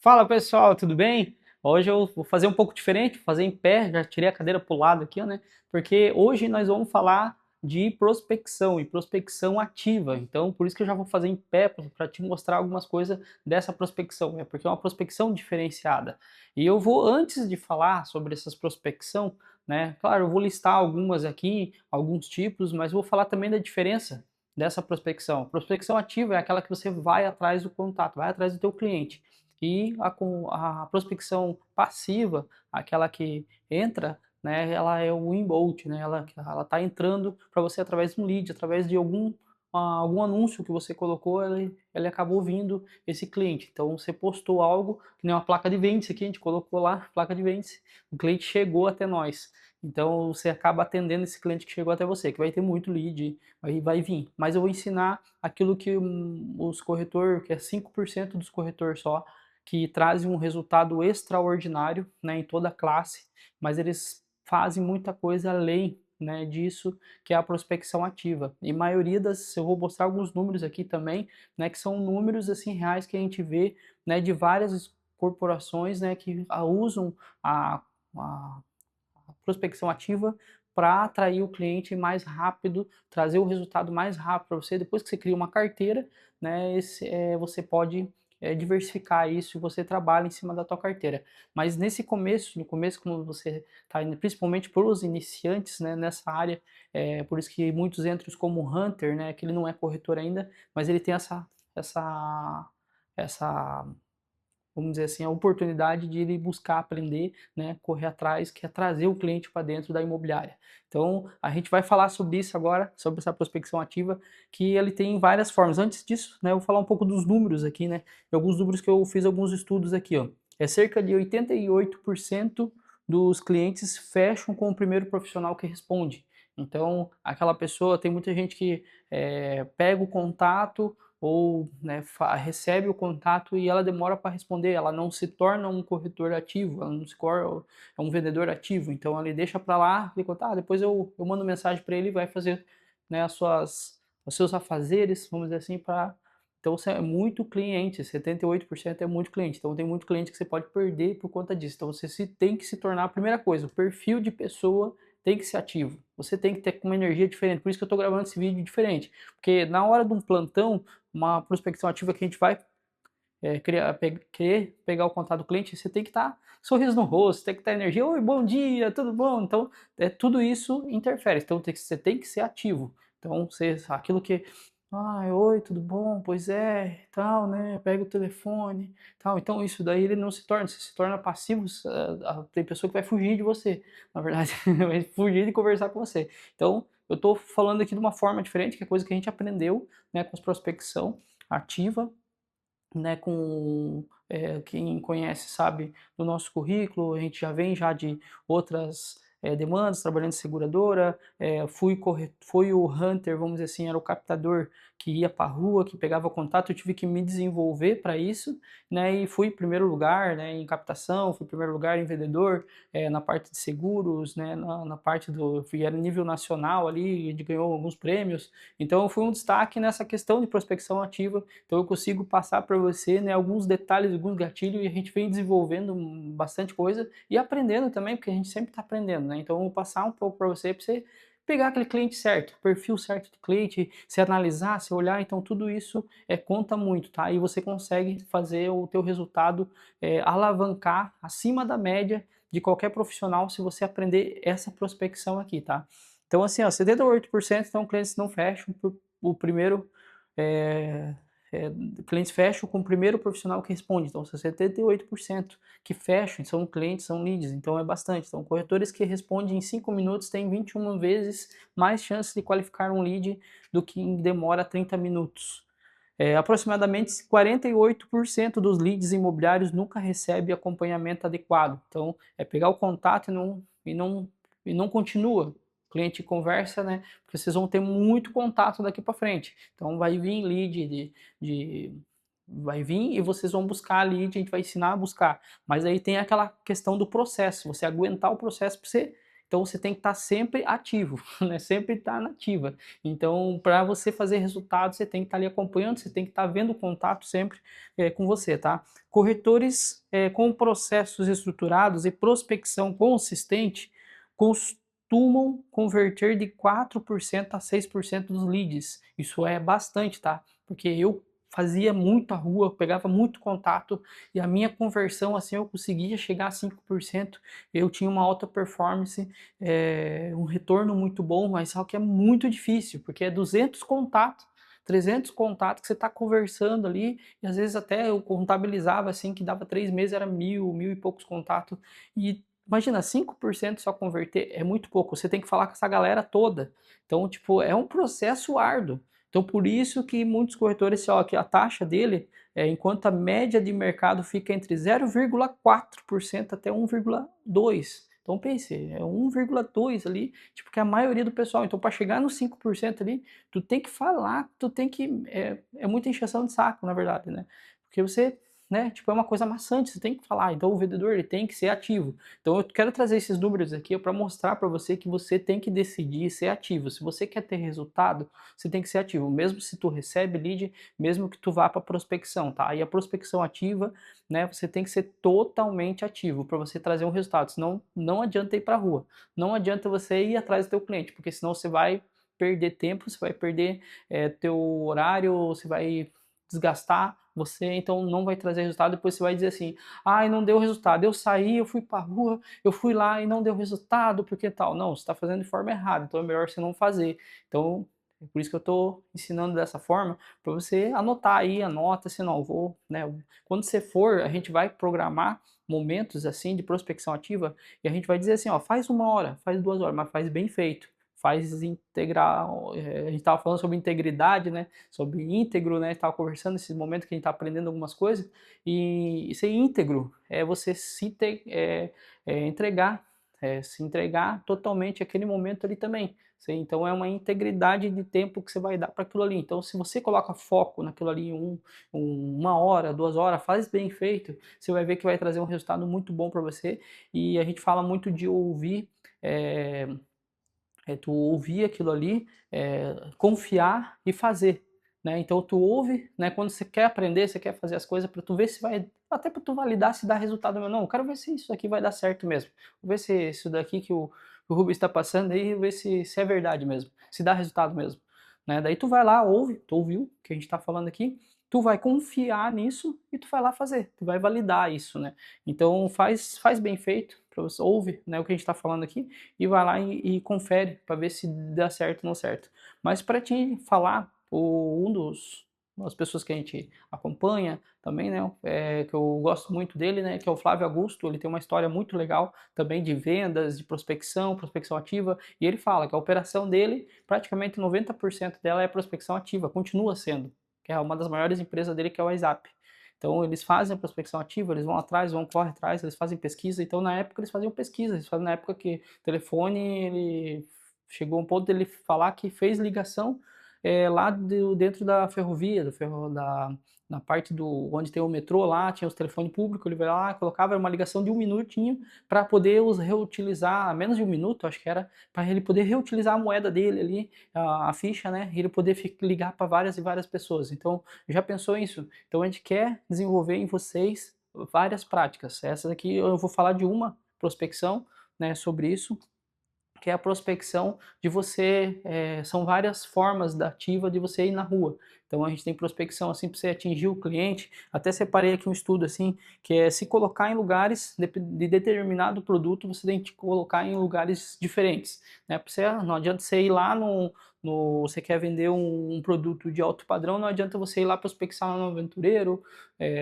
Fala pessoal, tudo bem? Hoje eu vou fazer um pouco diferente, vou fazer em pé, já tirei a cadeira pro lado aqui, ó, né? Porque hoje nós vamos falar de prospecção e prospecção ativa. Então, por isso que eu já vou fazer em pé para te mostrar algumas coisas dessa prospecção, né? Porque é uma prospecção diferenciada. E eu vou, antes de falar sobre essas prospecção, né? Claro, eu vou listar algumas aqui, alguns tipos, mas vou falar também da diferença dessa prospecção. Prospecção ativa é aquela que você vai atrás do contato, vai atrás do teu cliente. E a prospecção passiva, aquela que entra, né, ela é o inbound, né, ela está entrando para você através de um lead, através de algum anúncio que você colocou, ele acabou vindo esse cliente. Então você postou algo, que nem uma placa de vendas aqui, a gente colocou lá, placa de vendas, o cliente chegou até nós. Então você acaba atendendo esse cliente que chegou até você, que vai ter muito lead, aí vai vir. Mas eu vou ensinar aquilo que os corretor, que é 5% dos corretores só, que trazem um resultado extraordinário, né, em toda a classe, mas eles fazem muita coisa além, né, disso, que é a prospecção ativa. E maioria das, eu vou mostrar alguns números aqui também, né, que são números assim reais que a gente vê, né, de várias corporações, né, que usam a prospecção ativa para atrair o cliente mais rápido, trazer o resultado mais rápido para você. Depois que você cria uma carteira, né, você pode diversificar isso e você trabalha em cima da tua carteira. Mas nesse começo, no começo, como você está indo, principalmente para os iniciantes, né, nessa área, por isso que muitos entram como hunter, né, que ele não é corretor ainda, mas ele tem essa vamos dizer assim, a oportunidade de ele buscar aprender, né, correr atrás, que é trazer o cliente para dentro da imobiliária. Então, a gente vai falar sobre isso agora, sobre essa prospecção ativa, que ele tem várias formas. Antes disso, né, eu vou falar um pouco dos números aqui, né, de alguns números que eu fiz alguns estudos aqui, ó. É cerca de 88% dos clientes fecham com o primeiro profissional que responde. Então, aquela pessoa, tem muita gente que pega o contato, ou né, recebe o contato e ela demora para responder, ela não se torna um corretor ativo, ela não se torna é um vendedor ativo, então ele deixa para lá, depois eu mando mensagem para ele e vai fazer, né, os seus afazeres, vamos dizer assim, para então você é muito cliente, 78% é muito cliente, então tem muito cliente que você pode perder por conta disso, então você tem que se tornar, a primeira coisa, o perfil de pessoa tem que ser ativo, você tem que ter uma energia diferente, por isso que eu estou gravando esse vídeo diferente, porque na hora de um plantão, uma prospecção ativa que a gente vai querer pegar o contato do cliente, você tem que estar sorriso no rosto, tem que estar energia, oi, bom dia, tudo bom? Então, tudo isso interfere, então você tem que ser ativo. Então, aquilo que, oi, tudo bom? Pois é, tal, né? Pega o telefone, tal. Então, isso daí ele não se torna, você se torna passivo, tem pessoa que vai fugir de você, na verdade, vai fugir de conversar com você. Então, eu estou falando aqui de uma forma diferente, que é coisa que a gente aprendeu, né, com prospecção ativa, né, quem conhece sabe do nosso currículo, a gente já vem já de outras demandas, trabalhando em seguradora, fui o hunter, vamos dizer assim, era o captador que ia para a rua, que pegava contato, eu tive que me desenvolver para isso, né, e fui em primeiro lugar, né, em captação, fui em primeiro lugar em vendedor, na parte de seguros, né, na parte era nível nacional ali, a gente ganhou alguns prêmios, então eu fui um destaque nessa questão de prospecção ativa, então eu consigo passar para você, né, alguns detalhes, alguns gatilhos, e a gente vem desenvolvendo bastante coisa e aprendendo também, porque a gente sempre está aprendendo, né? Então eu vou passar um pouco para você pegar aquele cliente certo, o perfil certo do cliente, se analisar, se olhar, então tudo isso conta muito, tá? E você consegue fazer o teu resultado alavancar acima da média de qualquer profissional se você aprender essa prospecção aqui, tá? Então assim, ó, 78% são clientes que não fecham o primeiro é, é, clientes fecham com o primeiro profissional que responde, então 78% que fecham são clientes, são leads, então é bastante. Então corretores que respondem em 5 minutos têm 21 vezes mais chances de qualificar um lead do que demora 30 minutos. Aproximadamente 48% dos leads imobiliários nunca recebe acompanhamento adequado. Então, é pegar o contato e não continua. O cliente conversa, né? Porque vocês vão ter muito contato daqui para frente. Então, vai vir lead vai vir e vocês vão buscar a lead, a gente vai ensinar a buscar. Mas aí tem aquela questão do processo, você aguentar o processo para você Então você tem que estar sempre ativo, né, sempre estar na ativa. Então para você fazer resultado, você tem que estar ali acompanhando, você tem que estar vendo o contato sempre, com você, tá. Corretores, com processos estruturados e prospecção consistente, costumam converter de 4% a 6% dos leads. Isso é bastante, tá, porque eu fazia muita rua, pegava muito contato e a minha conversão, assim, eu conseguia chegar a 5%. Eu tinha uma alta performance, um retorno muito bom, mas só que é muito difícil, porque é 200 contatos, 300 contatos que você está conversando ali, e às vezes até eu contabilizava, assim, que dava 3 meses, era 1000 e poucos contatos, e imagina, 5% só converter é muito pouco, você tem que falar com essa galera toda. Então, tipo, é um processo árduo. Então, por isso que muitos corretores, ó, que a taxa dele, enquanto a média de mercado fica entre 0,4% até 1,2%. Então pense, é 1,2 ali, tipo, que é a maioria do pessoal. Então, para chegar nos 5% ali, tu tem que falar, tu tem que. É muita encheção de saco, na verdade, né? Porque você, né, tipo, é uma coisa maçante, você tem que falar. Então, o vendedor ele tem que ser ativo. Então, eu quero trazer esses números aqui para mostrar para você que você tem que decidir ser ativo. Se você quer ter resultado, você tem que ser ativo, mesmo se tu recebe lead, mesmo que tu vá para prospecção, tá? E a prospecção ativa, né, você tem que ser totalmente ativo para você trazer um resultado, senão não adianta ir para a rua, não adianta você ir atrás do teu cliente, porque senão você vai perder tempo, você vai perder teu horário, você vai desgastar você, então não vai trazer resultado, depois você vai dizer assim, ai, não deu resultado, eu saí, eu fui para a rua, eu fui lá e não deu resultado, porque tal, não, você está fazendo de forma errada, então é melhor você não fazer, então é por isso que eu estou ensinando dessa forma, para você anotar aí, anota, se não, vou, né, quando você for, a gente vai programar momentos assim de prospecção ativa e a gente vai dizer assim, ó, faz 1 hora, faz 2 horas, mas faz bem feito, faz integral, a gente estava falando sobre integridade, né, sobre íntegro, né, estava conversando nesse momento que a gente está aprendendo algumas coisas, e ser íntegro é você entregar, se entregar totalmente aquele momento ali também. Então é uma integridade de tempo que você vai dar para aquilo ali. Então, se você coloca foco naquilo ali, 1 hora, 2 horas, faz bem feito, você vai ver que vai trazer um resultado muito bom para você. E a gente fala muito de ouvir, é, tu ouvir aquilo ali, confiar e fazer. Né? Então tu ouve, né? Quando você quer aprender, você quer fazer as coisas para tu ver se vai, até para tu validar se dá resultado ou não. Eu quero ver se isso aqui vai dar certo mesmo. Vou ver se isso daqui que o Rubens está passando aí, ver se é verdade mesmo, se dá resultado mesmo. Né? Daí tu vai lá, ouve, tu ouviu o que a gente está falando aqui, tu vai confiar nisso e tu vai lá fazer, tu vai validar isso, né? Então faz bem feito, você ouve, né, o que a gente está falando aqui e vai lá e confere para ver se dá certo ou não certo. Mas para te falar, um dos das pessoas que a gente acompanha também, né, que eu gosto muito dele, né, que é o Flávio Augusto, ele tem uma história muito legal também de vendas, de prospecção ativa, e ele fala que a operação dele, praticamente 90% dela é prospecção ativa, continua sendo, que é uma das maiores empresas dele, que é o WhatsApp. Então eles fazem a prospecção ativa, eles vão atrás, correr atrás, eles fazem pesquisa. Então na época eles faziam pesquisa, eles fazem na época que o telefone ele chegou a um ponto dele falar que fez ligação lá dentro da ferrovia, na parte onde tem o metrô lá, tinha os telefones públicos, ele vai lá, colocava uma ligação de 1 minutinho para poder os reutilizar, menos de 1 minuto, acho que era, para ele poder reutilizar a moeda dele ali, a ficha, né? E ele poder ligar para várias e várias pessoas. Então, já pensou nisso? Então a gente quer desenvolver em vocês várias práticas. Essas aqui eu vou falar de uma prospecção, né, sobre isso, que é a prospecção de você, são várias formas da ativa de você ir na rua. Então a gente tem prospecção assim para você atingir o cliente. Até separei aqui um estudo assim, que é se colocar em lugares de determinado produto, você tem que colocar em lugares diferentes, né? Pra você, não adianta você ir lá você quer vender um produto de alto padrão, não adianta você ir lá prospecção no Aventureiro,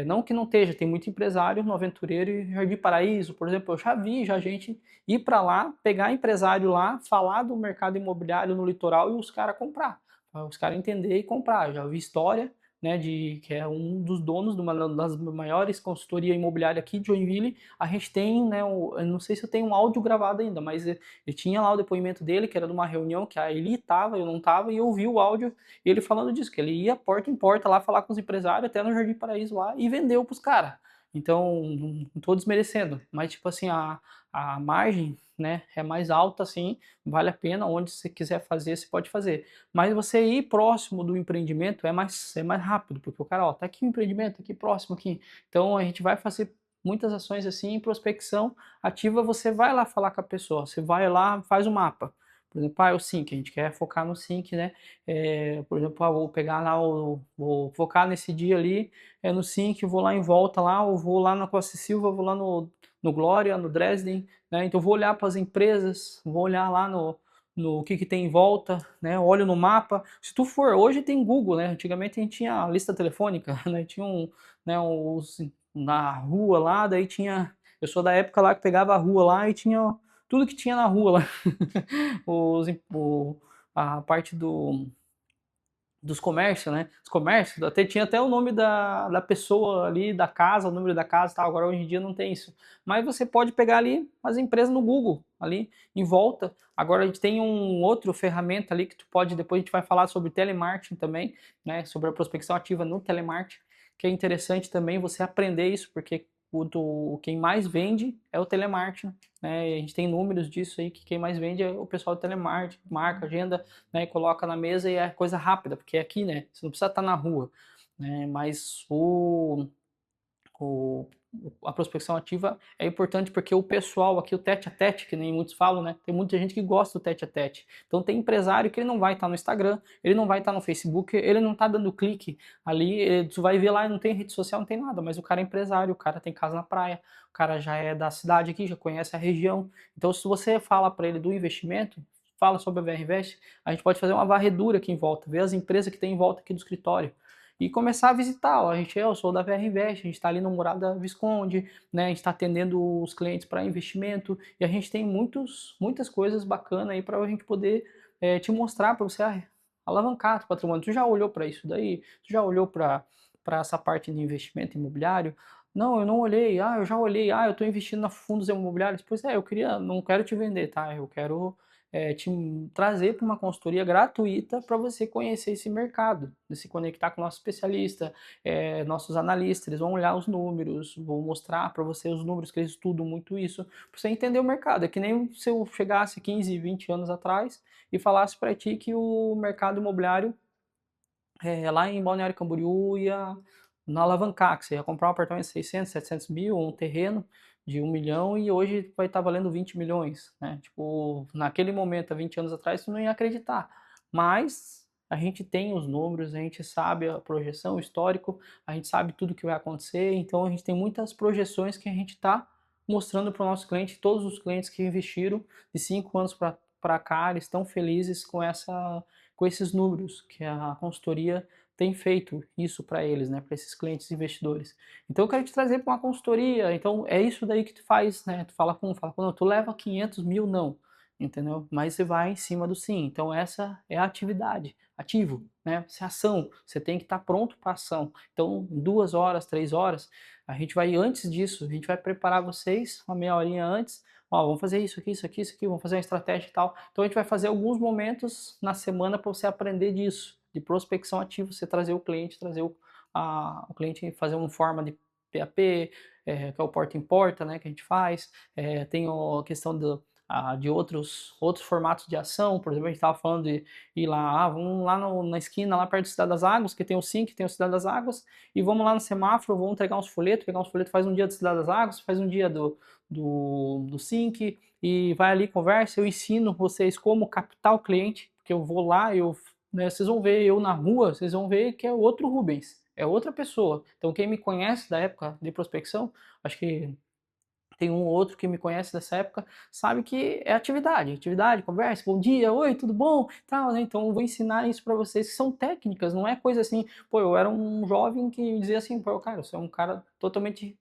não que não esteja, tem muito empresário no Aventureiro e Jardim Paraíso, por exemplo, eu já vi gente ir para lá, pegar empresário lá, falar do mercado imobiliário no litoral e os caras comprar, os caras entender e comprar. Eu já vi história, né, que é um dos donos de uma das maiores consultoria imobiliária aqui de Joinville. A gente tem, né, eu não sei se eu tenho um áudio gravado ainda, mas ele tinha lá o depoimento dele, que era de uma reunião que a Eli estava, eu não estava, e eu ouvi o áudio e ele falando disso, que ele ia porta em porta lá falar com os empresários, até no Jardim Paraíso lá, e vendeu para os caras. Então, não tô desmerecendo, mas tipo assim, a margem, né, é mais alta assim, vale a pena, onde você quiser fazer, você pode fazer. Mas você ir próximo do empreendimento é mais rápido, porque o cara, ó, tá aqui o empreendimento, tá aqui próximo aqui. Então a gente vai fazer muitas ações assim, prospecção ativa, você vai lá falar com a pessoa, você vai lá, faz o mapa. Por exemplo, o Sync, a gente quer focar no Sync, né? Por exemplo, vou pegar lá, vou focar nesse dia ali, no Sync, vou lá em volta lá, ou vou lá na Costa Silva, vou lá no Glória, no Dresden, né? Então vou olhar para as empresas, vou olhar lá no que tem em volta, né? Olho no mapa. Se tu for, hoje tem Google, né? Antigamente a gente tinha a lista telefônica, né? Tinha né, na rua lá, daí tinha. Eu sou da época lá que pegava a rua lá e tinha tudo que tinha na rua lá. Os, o, a parte dos comércios, né? Os comércios, tinha até o nome da pessoa ali, da casa, o número da casa e tal. Agora hoje em dia não tem isso. Mas você pode pegar ali as empresas no Google, ali em volta. Agora a gente tem um outro ferramenta ali que tu pode, depois a gente vai falar sobre telemarketing também, né? Sobre a prospecção ativa no telemarketing, que é interessante também você aprender isso, porque quem mais vende é o telemarketing, né? E a gente tem números disso aí, que quem mais vende é o pessoal do telemarketing, marca, agenda, né, coloca na mesa e é coisa rápida, porque é aqui, né, você não precisa estar na rua, né, mas o, a prospecção ativa é importante porque o pessoal aqui, o tete a tete, que nem muitos falam, né, tem muita gente que gosta do tete a tete. Então tem empresário que ele não vai estar no Instagram, ele não vai estar no Facebook, ele não está dando clique ali, tu vai ver lá, não tem rede social, não tem nada, mas o cara é empresário, o cara tem casa na praia, o cara já é da cidade aqui, já conhece a região. Então se você fala para ele do investimento, fala sobre a VR Invest, a gente pode fazer uma varredura aqui em volta, ver as empresas que tem em volta aqui do escritório e começar a visitar. Ó, eu sou da VR Invest, a gente está ali no Morada Visconde, né? A gente está atendendo os clientes para investimento e a gente tem muitas coisas bacanas aí para a gente poder te mostrar, para você alavancar o patrimônio. Tu já olhou para isso daí? Tu já olhou para essa parte de investimento imobiliário? Não, eu não olhei. Ah, eu já olhei. Ah, eu estou investindo em fundos imobiliários. Pois é, não quero te vender, tá? Eu quero te trazer para uma consultoria gratuita para você conhecer esse mercado, se conectar com o nosso especialista, nossos analistas, eles vão olhar os números, vão mostrar para você os números que eles estudam muito isso, para você entender o mercado. É que nem se eu chegasse 15, 20 anos atrás e falasse para ti que o mercado imobiliário lá em Balneário Camboriú ia na alavancar, que você ia comprar um apartamento de 600, 700 mil, um terreno de 1 milhão e hoje vai estar valendo 20 milhões, né? Tipo, naquele momento, há 20 anos atrás, tu não ia acreditar. Mas a gente tem os números, a gente sabe a projeção, o histórico, a gente sabe tudo que vai acontecer, então a gente tem muitas projeções que a gente está mostrando para o nosso cliente, todos os clientes que investiram de 5 anos para cá, eles estão felizes com esses números que a consultoria tem feito isso para eles, né, para esses clientes investidores. Então eu quero te trazer para uma consultoria, então é isso daí que tu faz, né, tu fala com, não, tu leva 500 mil, não, entendeu? Mas você vai em cima do sim, então essa é a atividade, ativo, né, essa é ação, você tem que estar pronto para ação. Então 2 horas, 3 horas, a gente vai antes disso, a gente vai preparar vocês uma meia horinha antes, ó, vamos fazer isso aqui, isso aqui, isso aqui, vamos fazer uma estratégia e tal. Então a gente vai fazer alguns momentos na semana para você aprender disso, de prospecção ativa, você trazer o cliente, o cliente fazer uma forma de PAP, que é o porta em porta, né, que a gente faz. Tem a questão de outros formatos de ação, por exemplo, a gente estava falando de ir lá, vamos lá na esquina, lá perto do Cidade das Águas, que tem o SIM, que tem o Cidade das Águas, e vamos lá no semáforo, vamos entregar uns folhetos, pegar uns folhetos, faz um dia do Cidade das Águas, faz um dia do Sync e vai ali, conversa, eu ensino vocês como captar o cliente, porque eu vou lá, né, vocês vão ver eu na rua, vocês vão ver que é outro Rubens, é outra pessoa. Então quem me conhece da época de prospecção, acho que tem um ou outro que me conhece dessa época, sabe que é atividade, conversa, bom dia, oi, tudo bom? Tal, né? Então eu vou ensinar isso para vocês, que são técnicas, não é coisa assim, pô, eu era um jovem que dizia assim, pô, cara, você é um cara totalmente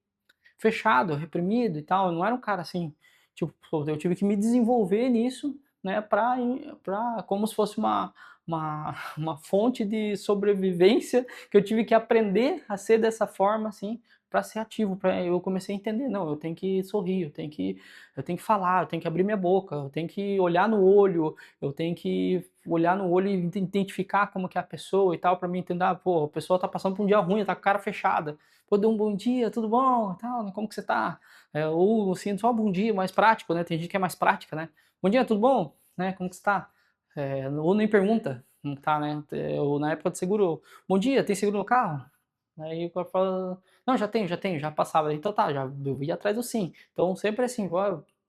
fechado, reprimido e tal. Eu não era um cara assim, tipo, eu tive que me desenvolver nisso, né, como se fosse uma fonte de sobrevivência que eu tive que aprender a ser dessa forma, assim, para ser ativo, eu comecei a entender, não, eu tenho que sorrir, eu tenho que falar, eu tenho que abrir minha boca, eu tenho que olhar no olho, eu tenho que olhar no olho e identificar como que é a pessoa e tal, para mim entender, ah, pô, a pessoa tá passando por um dia ruim, tá com a cara fechada. Pô, dê um bom dia, tudo bom, tal, né, como que você tá? Ou assim, só bom dia, mais prático, né? Tem gente que é mais prática, né? Bom dia, tudo bom? Né? Como que você tá? Ou nem pergunta, não tá, né? Ou na época de seguro, bom dia, tem seguro no carro? Aí o cara fala, não, já tenho, já passava. Então tá, já eu ia atrás do sim. Então sempre assim,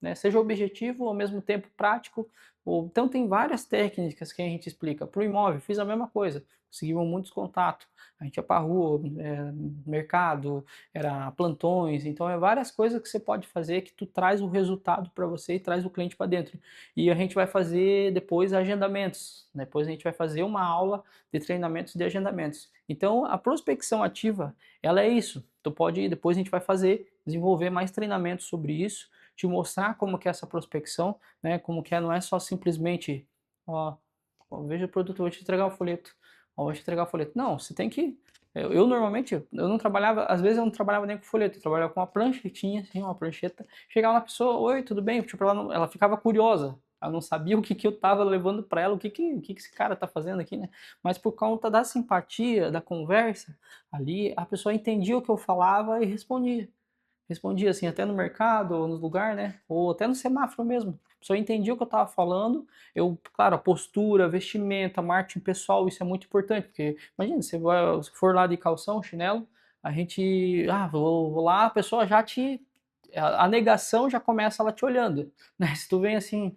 né, seja objetivo ao mesmo tempo prático. Então tem várias técnicas que a gente explica. Para o imóvel, fiz a mesma coisa. Conseguimos muitos contatos. A gente ia para rua, mercado, era plantões. Então é várias coisas que você pode fazer que tu traz o resultado para você e traz o cliente para dentro. E a gente vai fazer depois agendamentos. Depois a gente vai fazer uma aula de treinamentos de agendamentos. Então, a prospecção ativa, ela é isso. Tu pode ir, depois a gente vai desenvolver mais treinamentos sobre isso, te mostrar como que é essa prospecção, né? Como que é, não é só simplesmente, ó, veja o produto, eu vou te entregar o folheto, ó, vou te entregar o folheto. Não, você tem que. Eu normalmente, eu não trabalhava, às vezes eu não trabalhava nem com folheto, eu trabalhava com uma pranchetinha, assim, uma prancheta. Chegava uma pessoa, oi, tudo bem? Tipo, ela ficava curiosa, ela não sabia o que, que eu estava levando para ela, o que esse cara está fazendo aqui, né? Mas por conta da simpatia, da conversa, ali a pessoa entendia o que eu falava e respondia. Respondia assim, até no mercado, ou no lugar, né? Ou até no semáforo mesmo. A pessoa entendia o que eu estava falando. Eu, claro, a postura, vestimenta, marketing pessoal, isso é muito importante, porque imagina, se for lá de calção, chinelo, a gente, vou lá, a pessoa já a negação já começa ela te olhando, né? Se tu vem assim,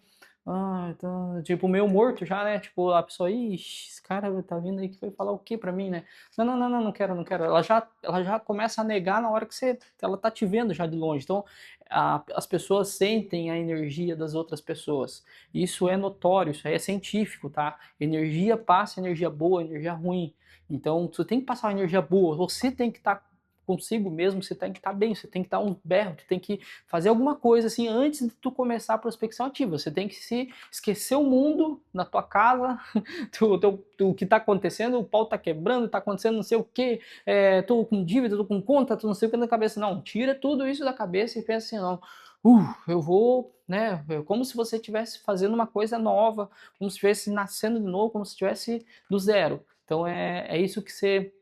então, tipo, meio morto já, né? Tipo, a pessoa, ixi, esse cara tá vindo aí que foi falar o quê pra mim, né? Não quero, não quero. Ela já começa a negar na hora que ela tá te vendo já de longe. Então, as pessoas sentem a energia das outras pessoas. Isso é notório, isso aí é científico, tá? Energia passa, energia boa, energia ruim. Então, você tem que passar uma energia boa, você tem que estar consigo mesmo, você tem que estar bem, você tem que dar um berro, tu tem que fazer alguma coisa assim antes de tu começar a prospecção ativa. Você tem que se esquecer o mundo na tua casa, o que está acontecendo, o pau está quebrando, está acontecendo não sei o que, tô com dívida, tô com conta, tô não sei o que na cabeça. Não, tira tudo isso da cabeça e pensa assim, não, eu vou, né, como se você estivesse fazendo uma coisa nova, como se estivesse nascendo de novo, como se estivesse do zero. Então é isso que você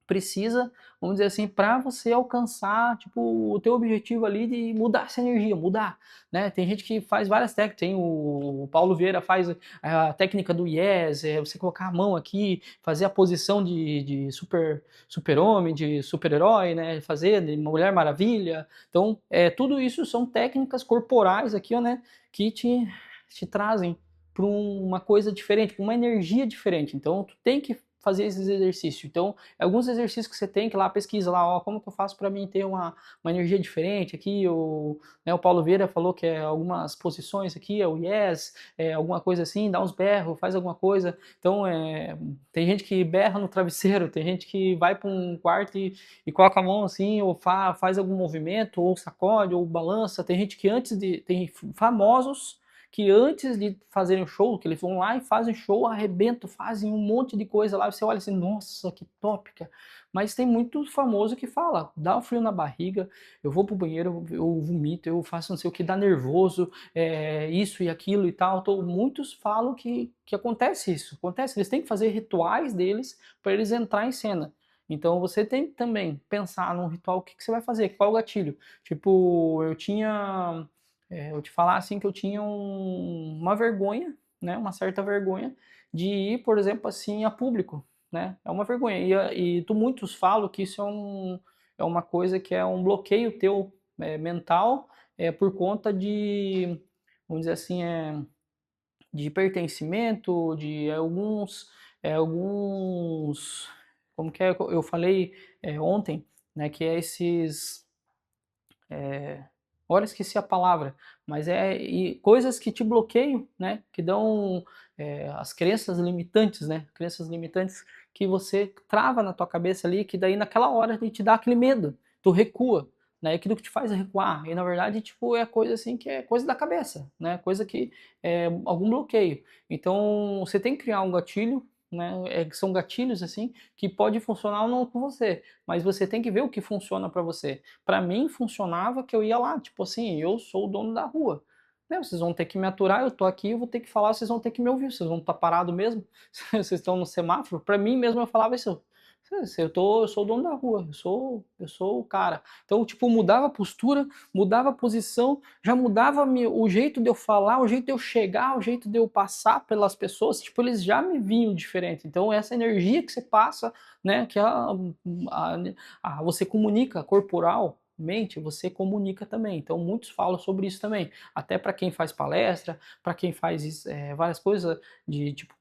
precisa, vamos dizer assim, para você alcançar, tipo, o teu objetivo ali de mudar essa energia, mudar, né? Tem gente que faz várias técnicas, tem o Paulo Vieira faz a técnica do Yes, você colocar a mão aqui, fazer a posição de super-homem, de super-herói, né? Fazer de Mulher Maravilha. Então, tudo isso são técnicas corporais aqui, ó, né? Que te trazem para uma coisa diferente, para uma energia diferente. Então, tu tem que fazer esses exercícios. Então, alguns exercícios que você tem que ir lá, pesquisa lá, ó, como que eu faço para mim ter uma energia diferente aqui, o Paulo Vieira falou que é algumas posições aqui, é o yes, alguma coisa assim, dá uns berros, faz alguma coisa. Então, tem gente que berra no travesseiro, tem gente que vai para um quarto e coloca a mão assim, ou faz algum movimento, ou sacode, ou balança. Tem gente que tem famosos que antes de fazerem o show, que eles vão lá e fazem show, arrebentam, fazem um monte de coisa lá, você olha assim, nossa, que tópica. Mas tem muito famoso que fala, dá um frio na barriga, eu vou pro banheiro, eu vomito, eu faço não sei o que, dá nervoso, isso e aquilo e tal. Então, muitos falam que acontece isso, acontece, eles têm que fazer rituais deles para eles entrar em cena. Então você tem que também pensar num ritual, o que você vai fazer, qual é o gatilho. Tipo, eu te falar assim que eu tinha uma vergonha, né, uma certa vergonha de ir, por exemplo, assim, a público, né? É uma vergonha. E muitos falam que isso é uma coisa que é um bloqueio teu mental por conta vamos dizer assim, de pertencimento, de alguns, como que é, eu falei ontem, né, que é esses agora esqueci a palavra, mas coisas que te bloqueiam, né? Que dão as crenças limitantes, né? Crenças limitantes que você trava na tua cabeça ali, que daí naquela hora te dá aquele medo, tu recua, né? Aquilo que te faz recuar. E na verdade, tipo, é coisa assim que é coisa da cabeça, né? Coisa que é algum bloqueio. Então, você tem que criar um gatilho, né, são gatilhos, assim, que pode funcionar ou não com você, mas você tem que ver o que funciona para você. Para mim funcionava que eu ia lá, tipo assim, eu sou o dono da rua, né, vocês vão ter que me aturar, eu tô aqui, eu vou ter que falar, vocês vão ter que me ouvir, vocês vão estar parado mesmo, vocês estão no semáforo, para mim mesmo eu falava isso, eu sou o dono da rua, eu sou o cara. Então, tipo, mudava a postura, mudava a posição, já mudava o jeito de eu falar, o jeito de eu chegar, o jeito de eu passar pelas pessoas, tipo, eles já me vinham diferente. Então, essa energia que você passa, né, que a, você comunica corporal, mente, você comunica também. Então, muitos falam sobre isso também. Até para quem faz palestra, para quem faz várias coisas de tipo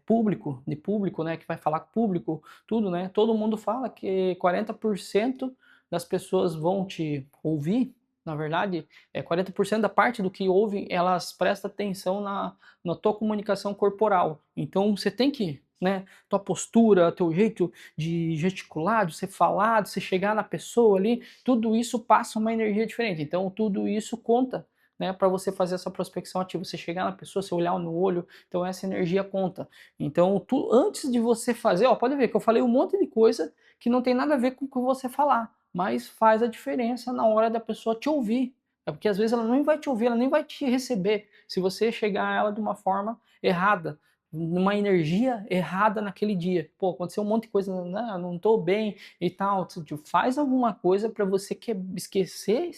público, de público, né, que vai falar com público, tudo, né? Todo mundo fala que 40% das pessoas vão te ouvir, na verdade, 40% da parte do que ouvem, elas prestam atenção na tua comunicação corporal. Então você tem que, né, tua postura, teu jeito de gesticular, de você falar, de você chegar na pessoa ali, tudo isso passa uma energia diferente. Então tudo isso conta, né, para você fazer essa prospecção ativa, você chegar na pessoa, você olhar no olho, então essa energia conta. Então, antes de você fazer, ó, pode ver que eu falei um monte de coisa que não tem nada a ver com o que você falar, mas faz a diferença na hora da pessoa te ouvir. É porque às vezes ela nem vai te ouvir, ela nem vai te receber, se você chegar a ela de uma forma errada, numa energia errada naquele dia. Pô, aconteceu um monte de coisa, não tô bem e tal. Faz alguma coisa para você esquecer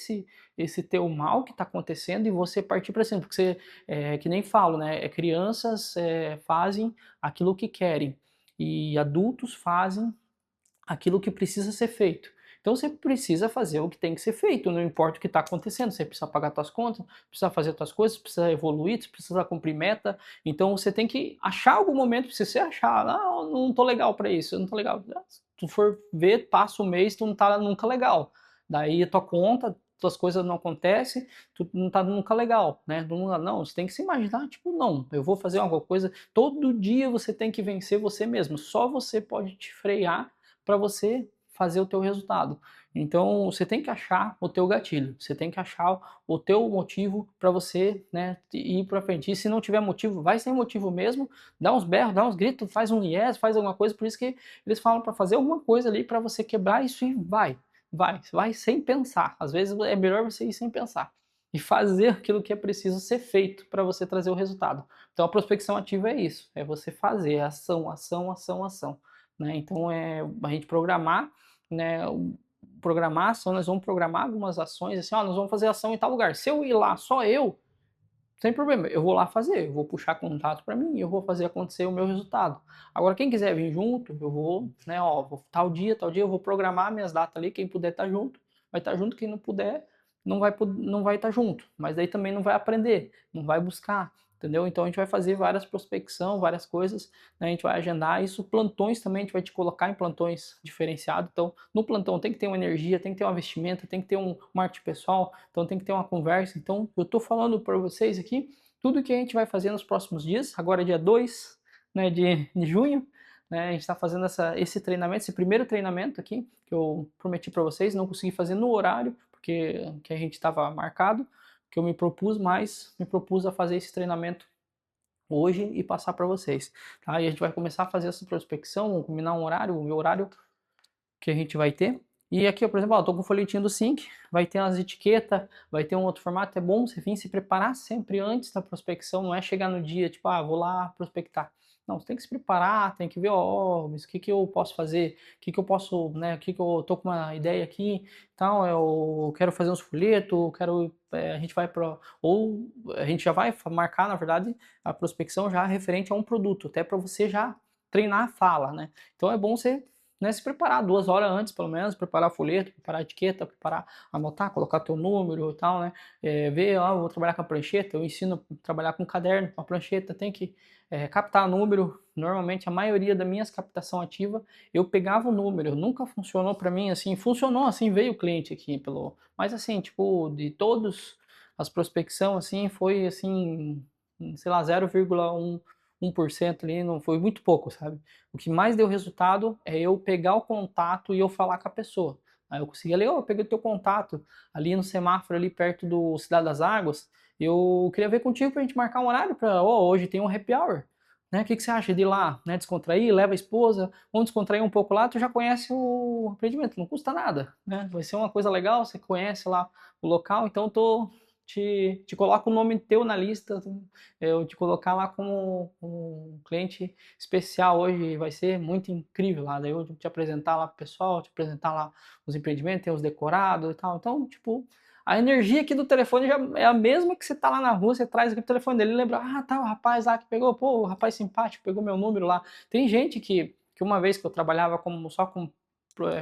esse teu mal que está acontecendo e você partir para cima, porque você, que nem falo, né, crianças fazem aquilo que querem e adultos fazem aquilo que precisa ser feito. Então você precisa fazer o que tem que ser feito, não importa o que está acontecendo, você precisa pagar suas contas, precisa fazer suas coisas, precisa evoluir, precisa cumprir meta, então você tem que achar algum momento, se você achar, não estou legal para isso, eu não estou legal, se tu for ver, passa o mês, tu não está nunca legal, daí a tua conta, tuas coisas não acontecem, tu não tá nunca legal, né? Não, você tem que se imaginar, tipo, não, eu vou fazer alguma coisa, todo dia você tem que vencer você mesmo, só você pode te frear para você fazer o teu resultado. Então, você tem que achar o teu gatilho, você tem que achar o teu motivo para você, né, ir para frente. E se não tiver motivo, vai sem motivo mesmo, dá uns berros, dá uns gritos, faz um yes, faz alguma coisa, por isso que eles falam para fazer alguma coisa ali para você quebrar isso e vai sem pensar. Às vezes é melhor você ir sem pensar e fazer aquilo que é preciso ser feito para você trazer o resultado. Então a prospecção ativa é isso, é você fazer ação, ação, ação, ação. Né? Então é a gente programar, né? Programar ação, nós vamos programar algumas ações assim, ó, nós vamos fazer ação em tal lugar. Se eu ir lá, só eu, sem problema, eu vou lá fazer, eu vou puxar contato para mim, eu vou fazer acontecer o meu resultado. Agora, quem quiser vir junto, eu vou, né, ó, tal dia, eu vou programar minhas datas ali, quem puder estar junto, vai estar junto, quem não puder, não vai estar junto, mas daí também não vai aprender, não vai buscar, entendeu? Então a gente vai fazer várias prospecção, várias coisas, né, a gente vai agendar isso, plantões também, a gente vai te colocar em plantões diferenciados, então no plantão tem que ter uma energia, tem que ter uma vestimenta, tem que ter um marketing pessoal, então tem que ter uma conversa, então eu tô falando para vocês aqui tudo que a gente vai fazer nos próximos dias, agora é dia 2, né, de junho, né, a gente está fazendo esse treinamento, esse primeiro treinamento aqui, que eu prometi para vocês, não consegui fazer no horário, porque que a gente estava marcado, que eu me propus, mas me propus a fazer esse treinamento hoje e passar para vocês. Tá? E a gente vai começar a fazer essa prospecção, combinar um horário, o meu horário que a gente vai ter. E aqui, por exemplo, eu tô com o folhetinho do Sync, vai ter umas etiquetas, vai ter um outro formato, é bom você vir se preparar sempre antes da prospecção, não é chegar no dia, tipo, vou lá prospectar. Não, você tem que se preparar, tem que ver, o que que eu posso fazer, o que que eu posso, né, o que que eu tô com uma ideia aqui, então eu quero fazer uns folhetos, a gente vai para, ou a gente já vai marcar, na verdade, a prospecção já referente a um produto, até para você já treinar a fala, né? Então é bom você, né, se preparar 2 horas antes, pelo menos, preparar folheto, preparar a etiqueta, anotar, colocar teu número e tal, né? Ver, eu vou trabalhar com a prancheta, eu ensino a trabalhar com caderno, com a prancheta, tem que captar número. Normalmente, a maioria das minhas captação ativa, eu pegava o número, nunca funcionou para mim assim, funcionou assim, veio o cliente aqui, mas assim, tipo, de todos as prospecção, assim, foi assim, sei lá, 0,1% ali, não foi muito pouco, sabe? O que mais deu resultado é eu pegar o contato e eu falar com a pessoa. Aí eu consegui ali, eu peguei o teu contato ali no semáforo ali perto do Cidade das Águas, eu queria ver contigo pra gente marcar um horário para, hoje tem um happy hour. né, o que que você acha de ir lá, né, descontrair, leva a esposa, vamos descontrair um pouco lá, tu já conhece o empreendimento, não custa nada, né, vai ser uma coisa legal, você conhece lá o local, então te coloco o nome teu na lista, eu te colocar lá como um cliente especial hoje, vai ser muito incrível lá, daí eu te apresentar lá pro pessoal, te apresentar lá os empreendimentos, tem os decorados e tal, então, tipo, a energia aqui do telefone já é a mesma que você tá lá na rua, você traz aqui o telefone dele e lembra, ah, tá, o rapaz lá que pegou, pô, o rapaz simpático, pegou meu número lá. Tem gente que uma vez que eu trabalhava só com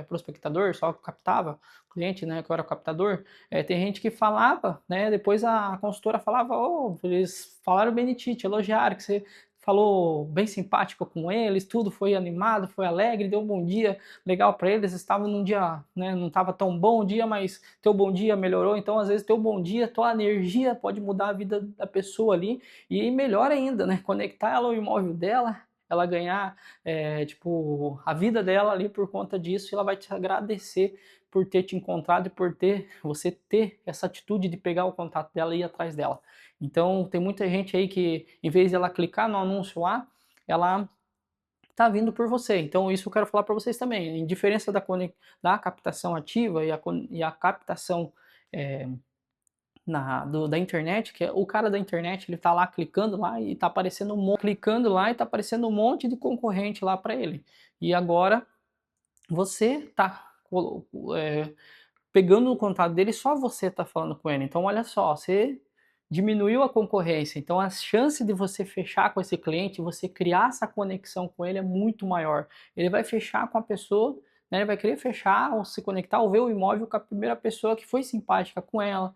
prospectador, só captava cliente, né, que eu era captador, tem gente que falava, né, depois a consultora falava, oh, eles falaram bem de ti, te elogiaram, que você falou bem simpático com eles, tudo foi animado, foi alegre, deu um bom dia legal para eles, estavam num dia, né, não estava tão bom o dia, mas teu bom dia melhorou, então às vezes teu bom dia, tua energia pode mudar a vida da pessoa ali, e melhor ainda, né, conectar ela ao imóvel dela, ela ganhar, tipo, a vida dela ali por conta disso, e ela vai te agradecer por ter te encontrado e por você ter essa atitude de pegar o contato dela e ir atrás dela. Então tem muita gente aí que, em vez de ela clicar no anúncio lá, ela tá vindo por você. Então isso eu quero falar para vocês também. Em diferença da captação ativa e a captação é, da internet, que é o cara da internet, ele tá lá clicando lá e tá aparecendo um monte de concorrente lá para ele. E agora você tá pegando o contato dele, só você está falando com ele. Então, olha só, você diminuiu a concorrência. Então, a chance de você fechar com esse cliente, você criar essa conexão com ele é muito maior. Ele vai fechar com a pessoa, né, ele vai querer fechar ou se conectar ou ver o imóvel com a primeira pessoa que foi simpática com ela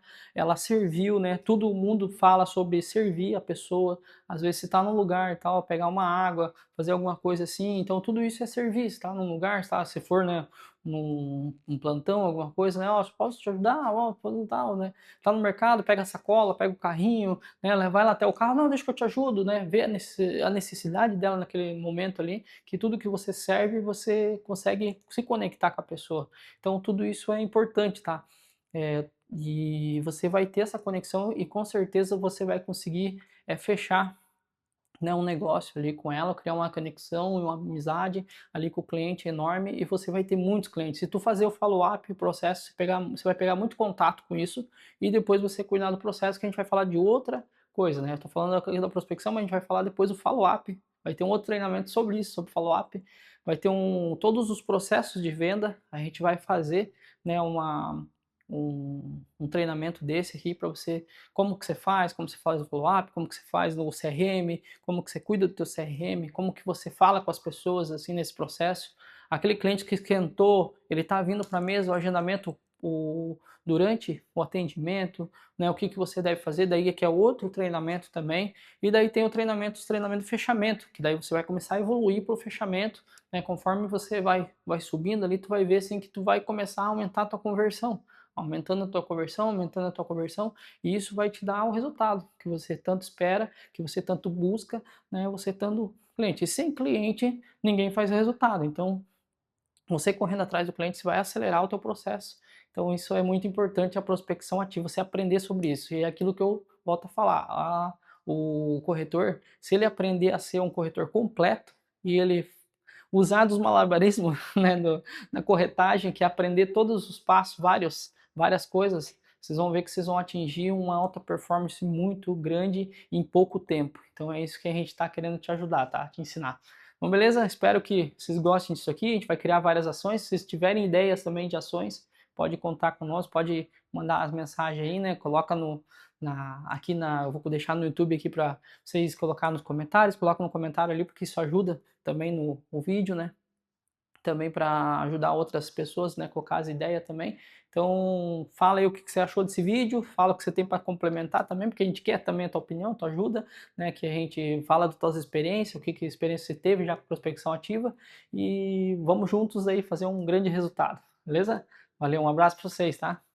serviu, né? Todo mundo fala sobre servir a pessoa. Às vezes você está num lugar, tal, pegar uma água, fazer alguma coisa assim. Então, tudo isso é serviço, tá? Num lugar, tá? Se for, né, num plantão, alguma coisa, né? Ó, posso te ajudar? Ó, posso tal, né? Tá no mercado, pega a sacola, pega o carrinho, né? Vai lá até o carro, não, deixa que eu te ajudo, né? Vê a necessidade dela naquele momento ali, que tudo que você serve, você consegue se conectar com a pessoa. Então, tudo isso é importante, tá? E você vai ter essa conexão e com certeza você vai conseguir fechar, né, um negócio ali com ela, criar uma conexão e uma amizade ali com o cliente enorme e você vai ter muitos clientes. Se tu fazer o follow-up, o processo, você vai pegar muito contato com isso e depois você cuidar do processo que a gente vai falar de outra coisa, né? Eu tô falando aqui da prospecção, mas a gente vai falar depois do follow-up. Vai ter um outro treinamento sobre isso, sobre follow-up. Vai ter todos os processos de venda, a gente vai fazer, né, um treinamento desse aqui para você, como você faz o follow-up, como que você faz no CRM, como que você cuida do teu CRM, como que você fala com as pessoas assim nesse processo. Aquele cliente que esquentou, ele está vindo para a mesa, o agendamento durante o atendimento, né, o que, que você deve fazer, daí que é outro treinamento também, e daí tem o treinamento de fechamento, que daí você vai começar a evoluir para o fechamento, né, conforme você vai subindo ali, tu vai ver assim que tu vai começar a aumentar a tua conversão, aumentando a tua conversão, e isso vai te dar o resultado que você tanto espera, que você tanto busca, né, você tanto cliente. E sem cliente, ninguém faz resultado. Então, você correndo atrás do cliente, você vai acelerar o teu processo. Então, isso é muito importante, a prospecção ativa, você aprender sobre isso. E é aquilo que eu volto a falar, o corretor, se ele aprender a ser um corretor completo, e ele usar dos malabarismos, né, na corretagem, que é aprender todos os passos, várias coisas, vocês vão ver que vocês vão atingir uma alta performance muito grande em pouco tempo. Então é isso que a gente está querendo te ajudar, tá? Te ensinar. Bom, beleza? Espero que vocês gostem disso aqui. A gente vai criar várias ações. Se vocês tiverem ideias também de ações, pode contar conosco, pode mandar as mensagens aí, né? Coloca eu vou deixar no YouTube aqui para vocês colocar nos comentários, coloca no comentário ali porque isso ajuda também no vídeo, né? Também para ajudar outras pessoas, né? Colocar as ideias também. Então, fala aí o que você achou desse vídeo, fala o que você tem para complementar também, porque a gente quer também a tua opinião, a tua ajuda, né? Que a gente fala das tuas experiências, o que experiência você teve já com prospecção ativa e vamos juntos aí fazer um grande resultado, beleza? Valeu, um abraço para vocês, tá?